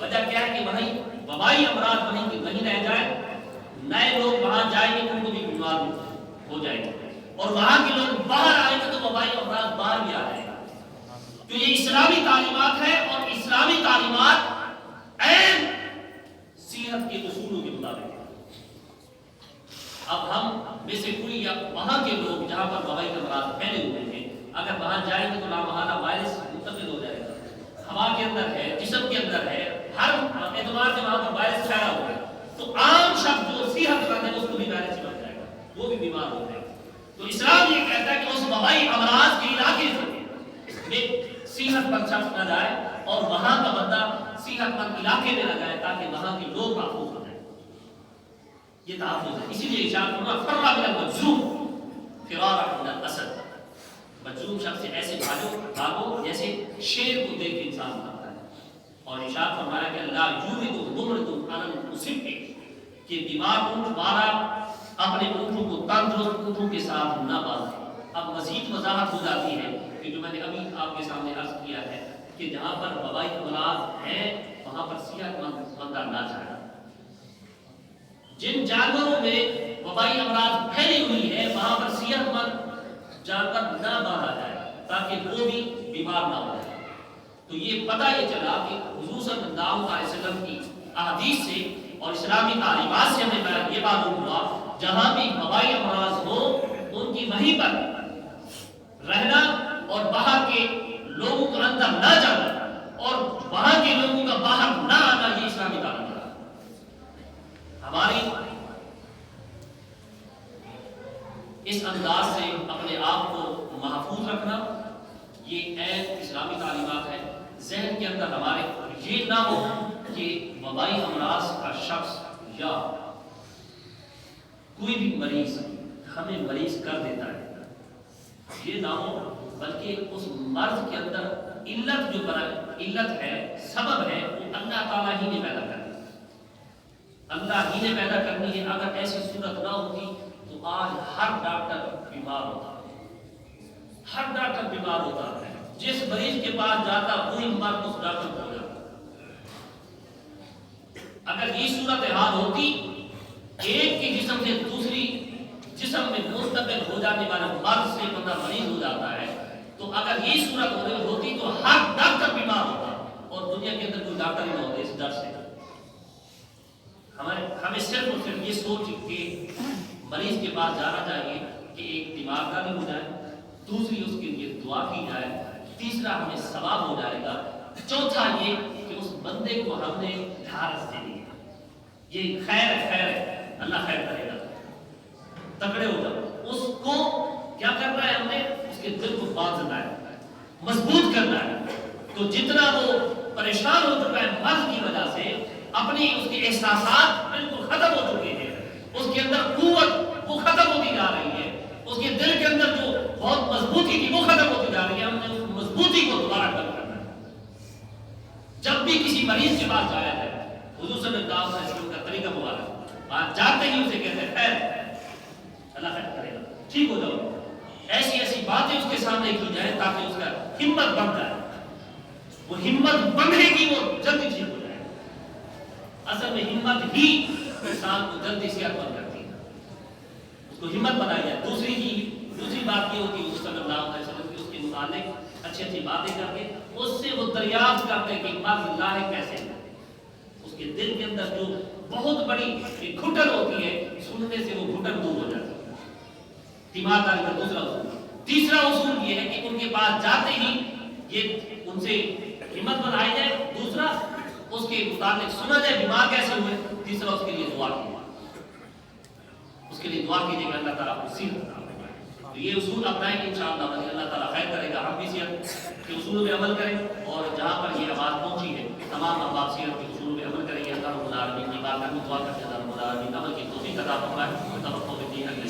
Speaker 1: وجہ کیا ہے کہ وہیں وبائی امراض وہیں کی وہیں رہ جائے، نئے لوگ وہاں جائیں گے ان کو بھی بیمار ہو جائیں گے، اور وہاں کے لوگ باہر آئیں گے تو وبائی امراض باہر بھی آ جائے گا۔ تو یہ اسلامی تعلیمات ہے، اور اسلامی تعلیمات عین سیرت کے اصولوں کے مطابق ہے۔ اب ہم میں سے کوئی یا وہاں کے لوگ جہاں پر وبائی امراض پھیلے ہوئے ہیں اگر وہاں جائیں گے تو لامحالہ وائرس منتقل ہو جائے گا، ہوا کے اندر ہے، جسم کے اندر ہے، ہر اعتبار سے وہاں پر وائرس پھیلا ہوا ہے، تو عام شخص جو صحت مند ہے اس کو بھی وائرس چمٹ جائے گا، وہ بھی بیمار ہو جائے گا۔ تو اسلام یہ کہتا ہے کہ اس وبائی امراض کے علاقے سے ایک صحت مند شخص نہ جائے اور وہاں کا بندہ صحت مند علاقے میں نہ جائے تاکہ وہاں کے لوگ محفوظ ہو جائیں۔ یہ تحفظ ہے، اسی لیے ارشاد فرمایا فرّ من المجذوم فرارک من الاسد، مجذوم شخص سے ایسے بھاگو جیسے شیر کو دیکھ کے انسان بھاگتا ہے۔ اور ارشاد فرمایا کہ اللہ یورد ممرض علی المصح، کہ بیمار اونٹ والا اپنے اونٹوں کو تندرست اونٹوں کے ساتھ نہ باندھے۔ اب مزید وضاحت ہو جاتی ہے کہ جو میں نے ابھی آپ کے سامنے عرض کیا ہے کہ جہاں پر وبائی امراض ہیں وہاں پر صحت مند بندہ نہ جائے۔ جن جانوروں میں وبائی امراض پھیلی ہوئی ہے وہاں پر صحت مند جانور نہ باندھا جائے تاکہ وہ بھی بیمار نہ ہو جائے۔ تو یہ پتہ یہ چلا کہ حضور صلی اللہ علیہ وسلم کی احادیث سے اور اسلامی تعلیمات سے ہمیں یہ معلوم ہوا جہاں بھی وبائی امراض ہو ان کی وہیں پر رہنا اور باہر کے لوگوں کو اندر نہ جانا اور وہاں کے لوگوں کا باہر نہ آنا، یہ اسلامی تعلیم ہے۔ ہماری اس انداز سے اپنے آپ کو محفوظ رکھنا یہ عین اسلامی تعلیمات ہے۔ ذہن کے اندر ہمارے یہ نہ ہو کہ وبائی امراض کا شخص یا کوئی بھی مریض ہمیں مریض کر دیتا ہے، یہ نہ ہو، بلکہ اس مرض کے اندر علت جو علت ہے، سبب ہے، وہ اللہ تعالیٰ ہی نے پیدا کرنی ہے، اللہ ہی نے پیدا کرنی ہے۔ اگر ایسی صورت نہ ہوتی تو آج ہر ڈاکٹر بیمار ہوتا ہے، ہر ڈاکٹر بیمار ہوتا ہے، جس مریض کے پاس جاتا وہی مرد اس ڈاکٹر کو ہو جاتا۔ اگر یہ صورتحال ہوتی ایک کے جسم سے دوسری جسم میں منتقل ہو جانے والا مرض سے بندہ مریض ہو جاتا ہے، تو اگر یہ صورت ہوتی تو ہر ڈاکٹر بیمار ہوتا اور دنیا کے اندر کوئی ڈاکٹر نہ ہوتے اس ڈر سے۔ ہمیں صرف اور صرف یہ سوچ کے مریض کے پاس جانا چاہیے کہ ایک دماغ کا بھی ہو جائے، دوسری اس کے لیے دعا کی جائے، تیسرا ہمیں ثواب ہو جائے گا، چوتھا یہ کہ اس بندے کو ہم نے ڈھارس دے دی، یہ خیر ہے، خیر ہے، اللہ خیر کرے گا، تکڑے ہو جاؤ۔ اس کو کیا کرنا ہے ہم نے؟ اس کے دل کو باندھنا ہے، مضبوط کرنا ہے۔ تو جتنا وہ پریشان ہو چکا ہے مرض کی وجہ سے، اپنی اس کے احساسات بالکل ختم ہو چکے ہیں، اس کے اندر قوت وہ ختم ہوتی جا رہی ہے، اس کے دل کے اندر جو بہت مضبوطی تھی وہ ختم ہوتی جا رہی ہے، ہم نے اس مضبوطی کو دوبارہ کم کرنا ہے۔ جب بھی کسی مریض کے پاس جایا ہے، حضور صلی اللہ علیہ وسلم کا طریقہ مبارک، آپ جاتے ہی اسے کہتے ہیں خیر اللہ خیر کرے گا، ٹھیک ہو جاؤ۔ ایسی ایسی باتیں اس کے سامنے کی جائیں تاکہ اس کا ہمت بن جائے، وہ ہمت بندھے گی، وہ جلدی ٹھیک ہو جائے۔ اصل میں ہمت ہی انسان کو جلدی صحت مند کرتی ہے، اس کو ہمت بنائی جائے۔ دوسری بات یہ ہوتی ہے حضور صلی اللہ علیہ وسلم کی اس کے متعلق اچھی اچھی باتیں کر کے اس سے وہ دریافت کرتے ہیں کہ مرض لاحق کیسے ہے۔ اس کے دل کے اندر جو بہت بڑی گھٹن ہوتی ہے، سننے سے وہ گھٹن دور ہو جاتی ہے۔ تیمارداری کا دوسرا اصول۔ تیسرا اصول یہ ہے کہ ان کے پاس جاتے ہی یہ ان سے ہمت بنائی جائے، دوسرا اس کے متعلق سنا جائے بیمار کیسے ہوئے، تیسرا اس کے لیے دعا کی جائے، اس کے لیے دعا کیجیے کہ اللہ تعالیٰ آپ کو صحت عطا فرمائے۔ تو یہ اصول اپنائیں گے انشاءاللہ اللہ تعالیٰ خیر کرے گا، ہم بھی صحت کے اصولوں پہ عمل کریں، اور جہاں پر یہ آواز پہنچی ہے تمام احباب صحت کے اصولوں پہ عمل کریں گے۔ اللہ رب العالمین کی بارگاہ میں دعا کرتے ہیں، اللہ رب العالمین عمل کی توفیق عطا فرمائے، توفیق دے اگلے